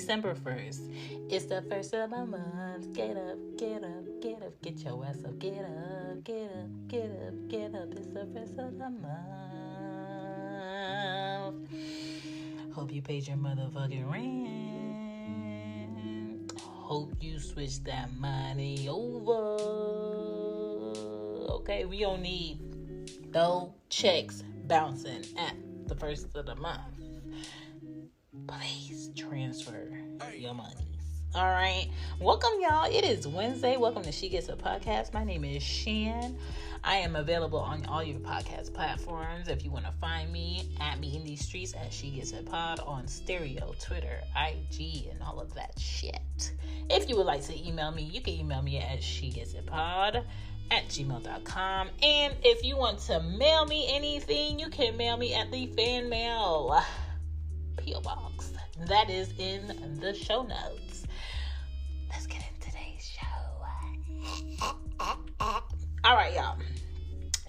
December 1st. It's the first of the month. Get up, get up, get up, get your ass up. Get up, get up, get up, get up. It's the first of the month. Hope you paid your motherfucking rent. Hope you switched that money over. Okay, we don't need no checks bouncing at the first of the month. Please transfer your monies. All right. Welcome, y'all. It is Wednesday. Welcome to She Gets It Podcast. My name is Shan. I am available on all your podcast platforms. If you want to find me, at me in these streets at She Gets It Pod on Stereo, Twitter, IG, and all of that shit. If you would like to email me, you can email me at shegetsitpod@gmail.com. And if you want to mail me anything, you can mail me at the fan mail P.O. Box. That is in the show notes. Let's get into today's show. All right, y'all.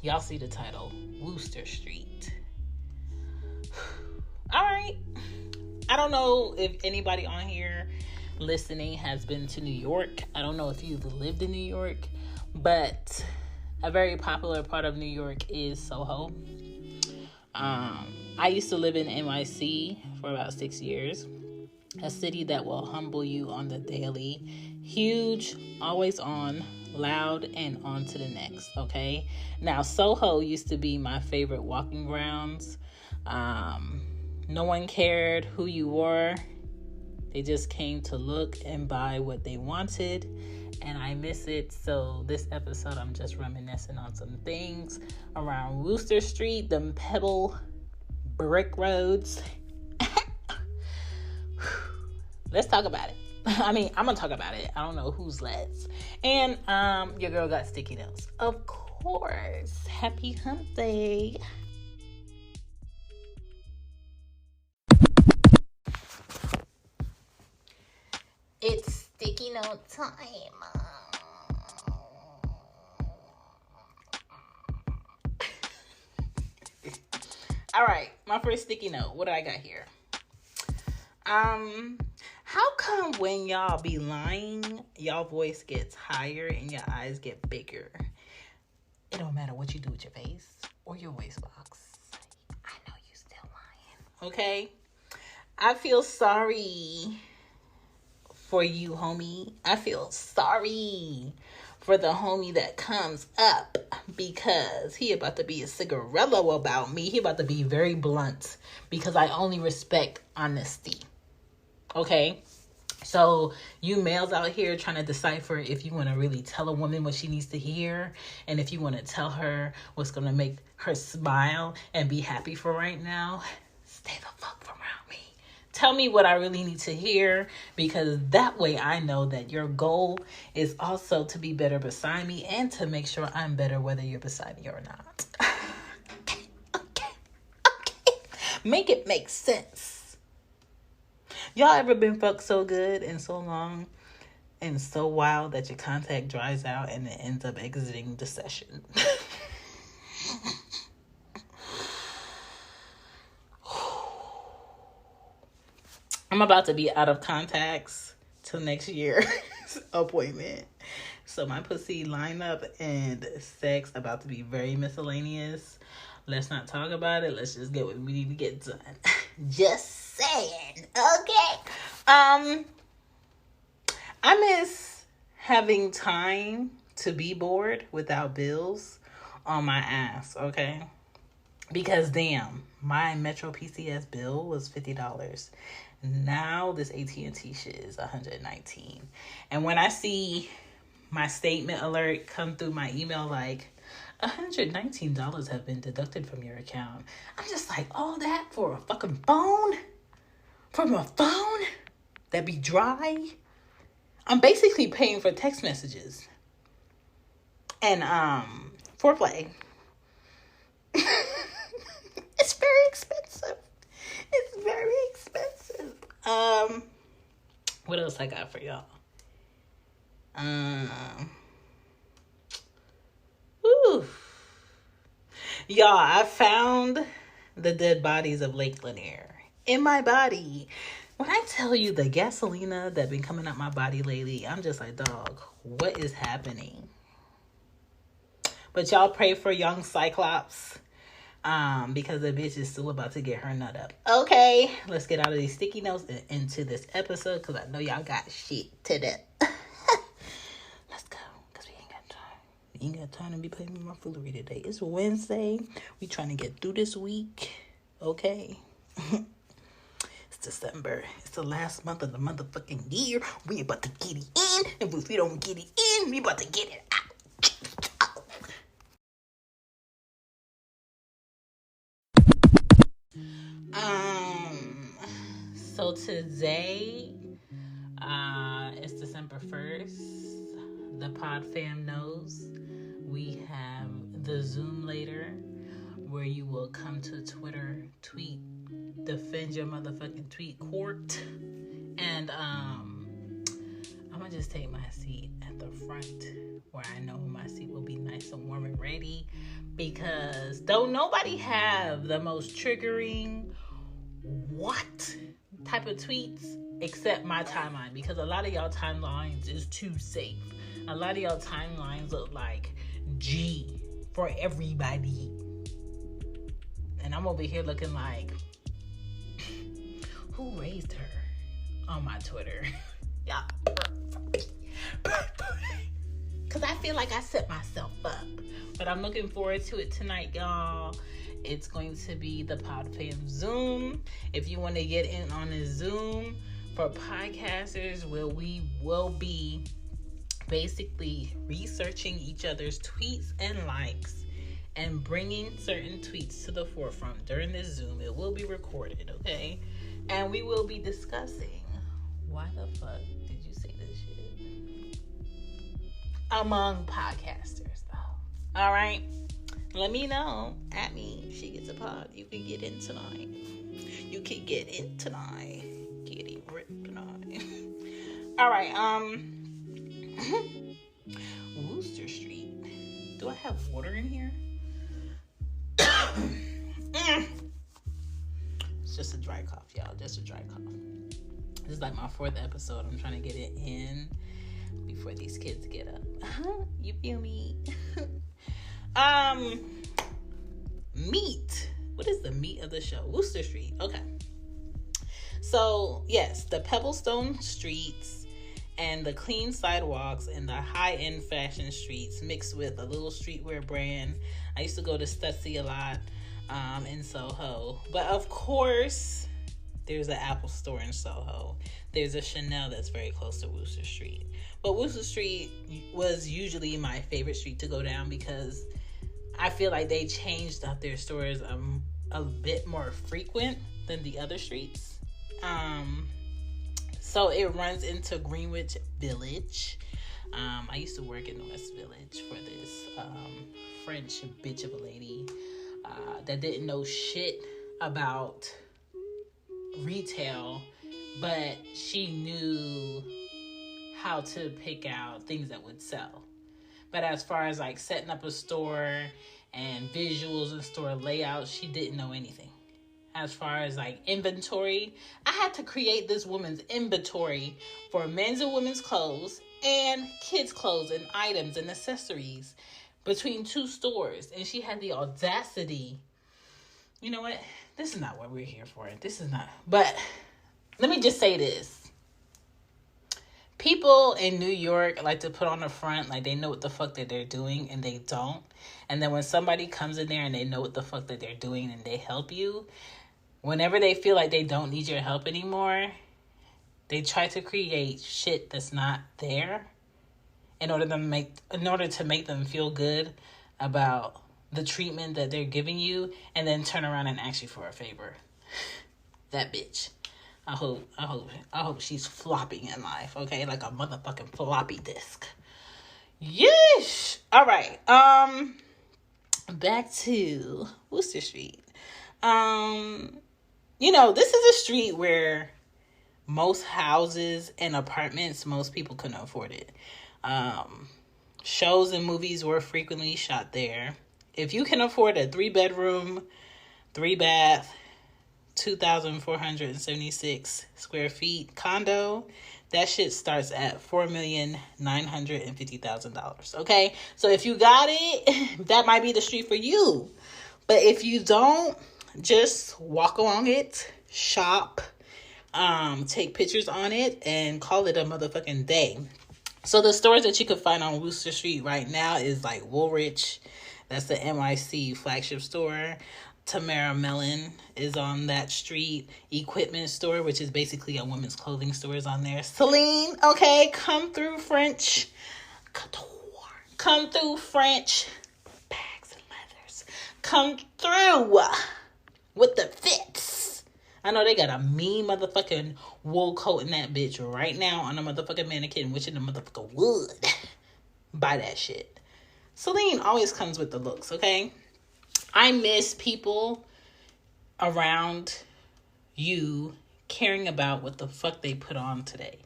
Y'all see the title, Wooster St. All right. I don't know if anybody on here listening has been to New York. I don't know if you've lived in New York, but a very popular part of New York is Soho. I used to live in NYC for about 6 years. A city that will humble you on the daily. Huge, always on, loud, and on to the next, okay? Now, Soho used to be my favorite walking grounds. No one cared who you were. They just came to look and buy what they wanted. And I miss it. So this episode, I'm just reminiscing on some things around Wooster St, them pebble brick roads. Let's talk about it. I mean, I'm going to talk about it. I don't know who's let's. And your girl got sticky notes. Of course. Happy Hump Day. It's sticky note time. All right, my first sticky note. What do I got here? How come when y'all be lying, y'all voice gets higher and your eyes get bigger? It don't matter what you do with your face or your voice box. I know you still lying. Okay? I feel sorry for you, homie. I feel sorry for the homie that comes up because he about to be a cigarello about me. He about to be very blunt because I only respect honesty. Okay? So you males out here trying to decipher if you want to really tell a woman what she needs to hear and if you want to tell her what's going to make her smile and be happy for right now, stay the fuck from around me. Tell me what I really need to hear, because that way I know that your goal is also to be better beside me and to make sure I'm better whether you're beside me or not. Okay. Make it make sense. Y'all ever been fucked so good and so long and so wild that your contact dries out and it ends up exiting the session? I'm about to be out of contacts till next year's appointment. So my pussy lineup and sex about to be very miscellaneous. Let's not talk about it. Let's just get what we need to get done. Just saying. Okay. I miss having time to be bored without bills on my ass, okay? Because damn, my Metro PCS bill was $50. Now this AT&T shit is $119. And when I see my statement alert come through my email like $119 have been deducted from your account, I'm just like, all that for a fucking phone? From a phone that be dry? I'm basically paying for text messages and foreplay. It's very expensive. It's very expensive. What else I got for y'all? Y'all, I found the dead bodies of Lake Lanier in my body. When I tell you the gasolina that been coming out my body lately, I'm just like, dog, what is happening? But y'all pray for young Cyclops. Because the bitch is still about to get her nut up. Okay, let's get out of these sticky notes and into this episode, because I know y'all got shit to do. Let's go, because we ain't got time. We ain't got time to be playing with my foolery today. It's Wednesday. We trying to get through this week. Okay. It's December. It's the last month of the motherfucking year. We about to get it in. And if we don't get it in, we about to get it out. So today, it's December 1st. The pod fam knows we have the Zoom later, where you will come to Twitter, tweet, defend your motherfucking tweet court, and I'm gonna just take my seat at the front, where I know my seat will be nice and warm and ready, because don't nobody have the most triggering what type of tweets except my timeline, because a lot of y'all timelines is too safe. A lot of y'all timelines look like G for everybody, and I'm over here looking like, who raised her on my Twitter? Yeah, because I feel like I set myself up. But I'm looking forward to it tonight, y'all. It's going to be the PodFam Zoom. If you want to get in on a Zoom for podcasters, where we will be basically researching each other's tweets and likes and bringing certain tweets to the forefront during this Zoom. It will be recorded, okay? And we will be discussing, why the fuck did you say this shit? Among podcasters, though. All right? Let me know. At me, she gets a pod. You can get in tonight. You can get in tonight. Getting ripped tonight. All right. Wooster Street. Do I have water in here? It's just a dry cough, y'all. Just a dry cough. This is like my 4th episode. I'm trying to get it in before these kids get up. You feel me? Meat. What is the meat of the show? Wooster Street. Okay. So, yes, the Pebblestone streets and the clean sidewalks and the high-end fashion streets mixed with a little streetwear brand. I used to go to Stussy a lot in Soho. But, of course, there's an Apple store in Soho. There's a Chanel that's very close to Wooster Street. But Wooster Street was usually my favorite street to go down, because I feel like they changed up their stores a bit more frequent than the other streets. So it runs into Greenwich Village. I used to work in West Village for this French bitch of a lady that didn't know shit about retail, but she knew how to pick out things that would sell. But as far as like setting up a store and visuals and store layouts, she didn't know anything. As far as like inventory, I had to create this woman's inventory for men's and women's clothes and kids' clothes and items and accessories between 2 stores. And she had the audacity. You know what? This is not what we're here for. This is not. But let me just say this. People in New York like to put on the front like they know what the fuck that they're doing, and they don't. And then when somebody comes in there and they know what the fuck that they're doing and they help you, whenever they feel like they don't need your help anymore, they try to create shit that's not there in order to make them feel good about the treatment that they're giving you, and then turn around and ask you for a favor. That bitch. I hope she's flopping in life, okay? Like a motherfucking floppy disk. Yeesh! All right. Back to Wooster Street. This is a street where most houses and apartments, most people couldn't afford it. Shows and movies were frequently shot there. If you can afford a 3-bedroom, 3-bath, 2,476 square feet condo. That shit starts at $4,950,000. Okay, so if you got it, that might be the street for you. But if you don't, just walk along it, shop, take pictures on it, and call it a motherfucking day. So the stores that you can find on Wooster Street right now is like Woolrich. That's the NYC flagship store. Tamara Mellon is on that street. Equipment store, which is basically a women's clothing store, is on there. Celine, okay, come through French. Couture. Come through French. Bags and leathers. Come through with the fits. I know they got a mean motherfucking wool coat in that bitch right now on a motherfucking mannequin, which in the motherfucking wood. Buy that shit. Celine always comes with the looks, okay? I miss people around you caring about what the fuck they put on today.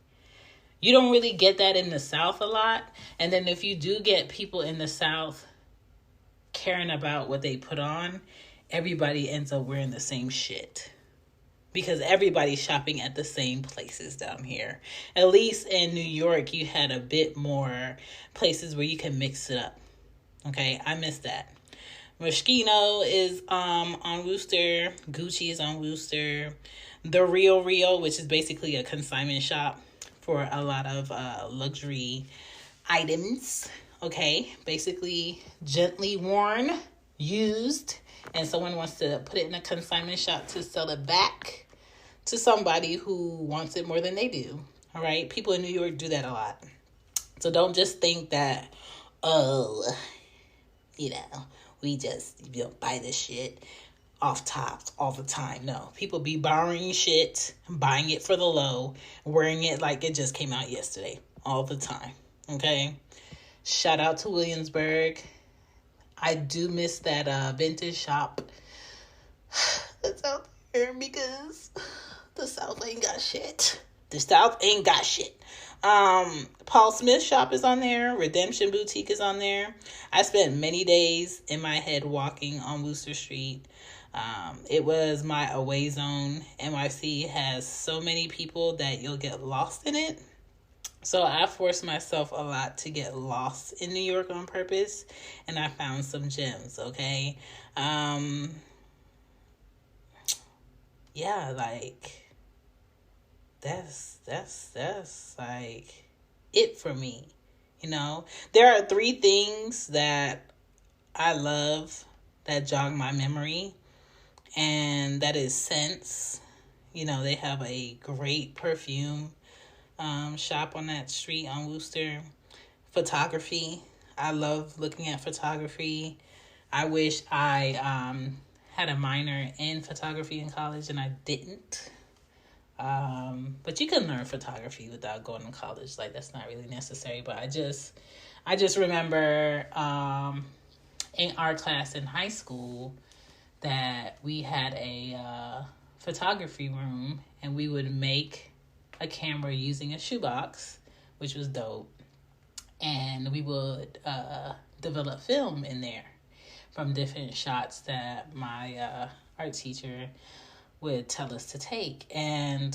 You don't really get that in the South a lot. And then if you do get people in the South caring about what they put on, everybody ends up wearing the same shit. Because everybody's shopping at the same places down here. At least in New York, you had a bit more places where you can mix it up. Okay, I miss that. Moschino is on Wooster. Gucci is on Wooster. The Rio, which is basically a consignment shop for a lot of luxury items. Okay, basically gently worn, used, and someone wants to put it in a consignment shop to sell it back to somebody who wants it more than they do. All right, people in New York do that a lot. So don't just think that, we just buy this shit off tops all the time. No, people be borrowing shit, buying it for the low, wearing it like it just came out yesterday all the time. Okay, shout out to Williamsburg. I do miss that vintage shop that's out there because the South ain't got shit. The South ain't got shit. Paul Smith shop is on there. Redemption Boutique is on there. I spent many days in my head walking on Wooster Street. It was my away zone. NYC has so many people that you'll get lost in it. So I forced myself a lot to get lost in New York on purpose, and I found some gems, okay? Yeah, like that's like it for me. There are 3 things that I love that jog my memory, and that is scents. They have a great perfume shop on that street on Wooster. Photography. I love looking at photography. I wish I had a minor in photography in college, and I didn't. But you can learn photography without going to college. Like, that's not really necessary. But I just remember in art class in high school that we had a photography room, and we would make a camera using a shoebox, which was dope. And we would develop film in there from different shots that my art teacher would tell us to take. And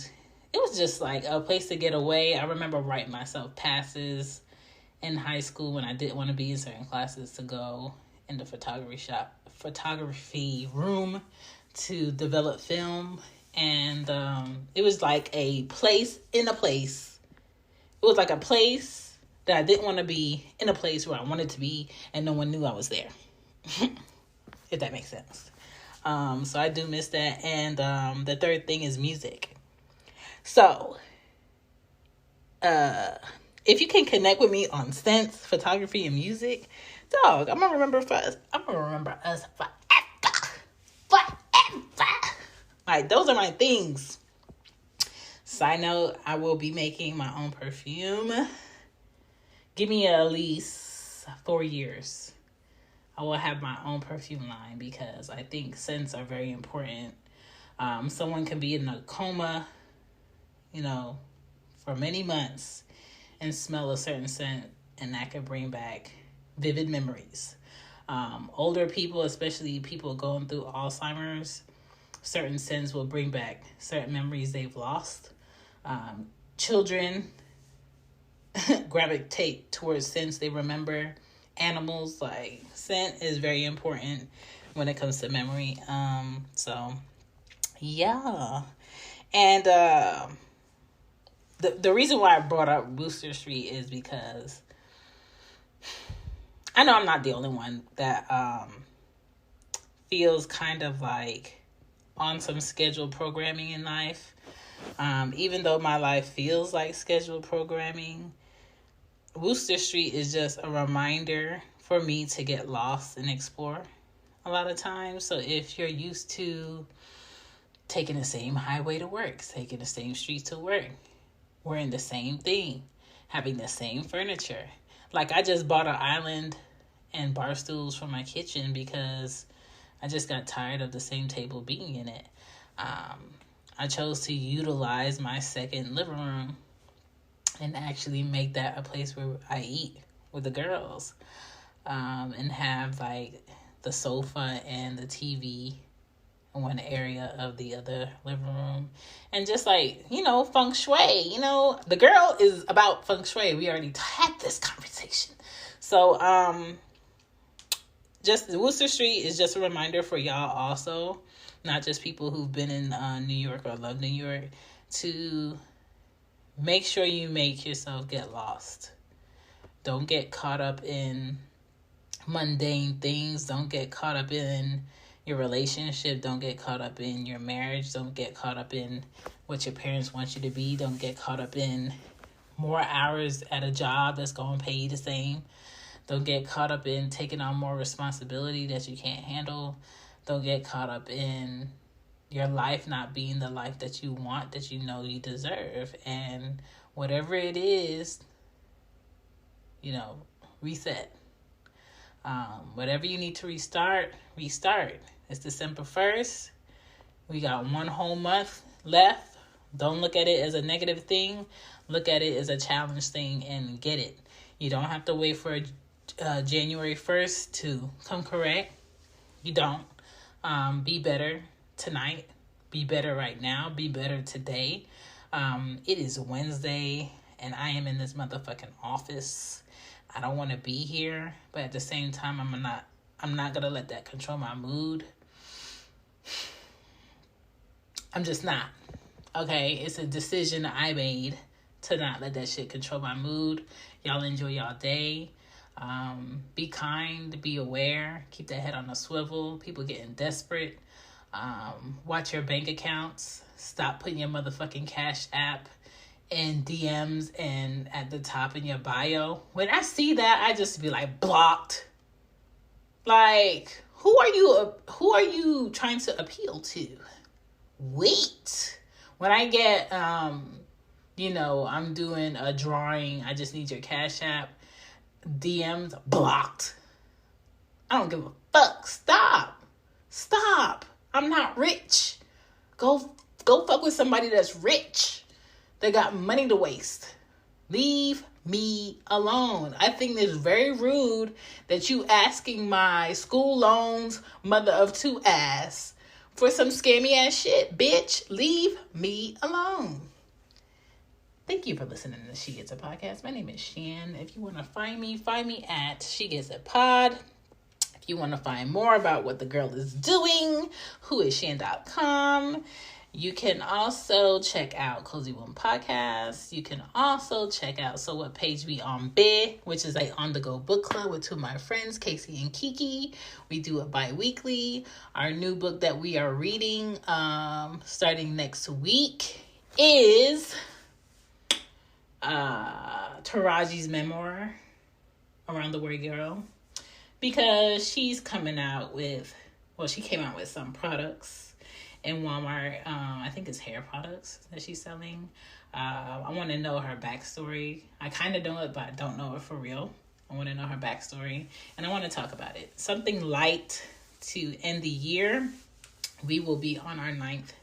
it was just like a place to get away. I remember writing myself passes in high school when I didn't want to be in certain classes to go in the photography room to develop film. And it was like a place in a place. It was like a place that I didn't want to be in a place where I wanted to be, and no one knew I was there. If that makes sense. So I do miss that. And the third thing is music. So if you can connect with me on scents, photography, and music, dog, I'm gonna remember us forever. Like, those are my things. Side note, I will be making my own perfume. Give me at least 4 years. I will have my own perfume line because I think scents are very important. Someone can be in a coma, for many months and smell a certain scent, and that could bring back vivid memories. Older people, especially people going through Alzheimer's, certain sins will bring back certain memories they've lost. Children gravitate towards scents they remember. Animals, like, scent is very important when it comes to memory. So yeah. And the reason why I brought up Wooster St is because I know I'm not the only one that feels kind of like on some scheduled programming in life. Even though my life feels like scheduled programming, Wooster St is just a reminder for me to get lost and explore a lot of times. So if you're used to taking the same highway to work, taking the same street to work, wearing the same thing, having the same furniture. Like, I just bought an island and bar stools for my kitchen because I just got tired of the same table being in it. I chose to utilize my second living room and actually make that a place where I eat with the girls, and have like the sofa and the TV in one area of the other living room, and just like, feng shui, the girl is about feng shui. We already had this conversation. So, just Wooster St is just a reminder for y'all also, not just people who've been in New York or love New York, to make sure you make yourself get lost. Don't get caught up in mundane things. Don't get caught up in your relationship. Don't get caught up in your marriage. Don't get caught up in what your parents want you to be. Don't get caught up in more hours at a job that's going to pay you the same. Don't get caught up in taking on more responsibility that you can't handle. Don't get caught up in your life not being the life that you want, that you know you deserve. And whatever it is, reset. Whatever you need to restart. It's December 1st. We got one whole month left. Don't look at it as a negative thing. Look at it as a challenge thing and get it. You don't have to wait for January 1st to come correct. You don't. Be better tonight. Be better right now. Be better today. It is Wednesday and I am in this motherfucking office. I don't want to be here, but at the same time, I'm not going to let that control my mood. I'm just not. Okay, it's a decision I made to not let that shit control my mood. Y'all enjoy y'all day. Be kind, be aware, keep that head on a swivel. People getting desperate. Watch your bank accounts. Stop putting your motherfucking Cash App in DMs and at the top in your bio. When I see that, I just be like, blocked. Like, who are you trying to appeal to? Wait. When I get, I'm doing a drawing, I just need your Cash App, DMs, blocked. I don't give a fuck. Stop. I'm not rich. Go fuck with somebody that's rich. They got money to waste. Leave me alone. I think it's very rude that you asking my school loans mother of two ass for some scammy ass shit. Bitch, leave me alone. Thank you for listening to She Gets It Podcast. My name is Shan. If you want to find me at She Gets It Pod. If you want to find more about what the girl is doing, whoisshan.com. You can also check out Cozy Womb Podcast. You can also check out So What Page We On Be, which is a on-the-go book club with two of my friends, Casey and Kiki. We do it bi-weekly. Our new book that we are reading starting next week is Taraji's memoir, Around the Word Girl, because she's coming out with, she came out with some products in Walmart. I think it's hair products that she's selling. I want to know her backstory. I kind of know it, but I don't know it for real. I want to know her backstory, and I want to talk about it. Something light to end the year. We will be on our ninth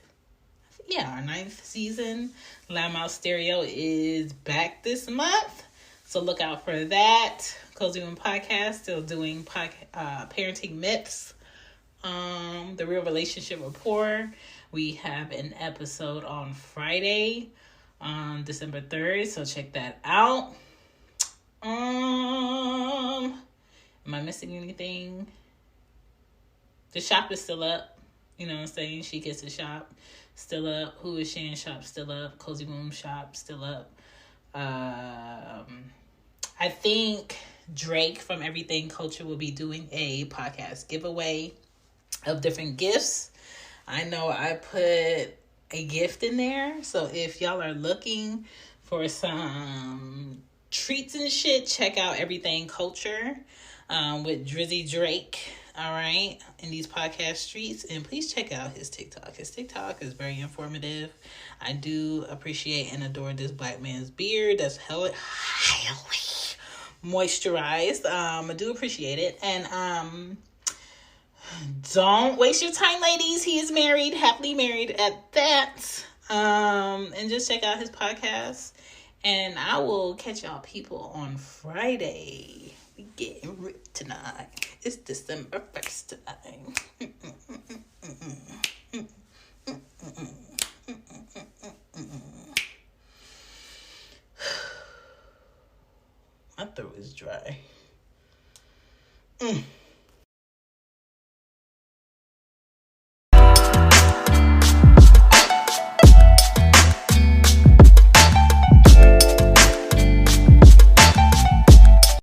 season. Loud Mouth Stereo is back this month, so look out for that. Cozy Womb Podcast, still doing parenting myths. The Real Relationship Rapport. We have an episode on Friday, December 3rd. So check that out. Am I missing anything? The shop is still up. You know what I'm saying? She Gets a Shop still up. Who Is Shan Shop still up. Cozy Womb Shop still up. I think Drake from Everything Culture will be doing a podcast giveaway of different gifts. I know I put a gift in there. So if y'all are looking for some treats and shit, check out Everything Culture with Drizzy Drake. All right, in these podcast streets. And please check out his TikTok. His TikTok is very informative. I do appreciate and adore this black man's beard. That's highly moisturized. I do appreciate it. And don't waste your time, ladies. He is married, happily married at that. And just check out his podcast. And I will catch y'all people on Friday. We getting ripped tonight. It's December 1st tonight.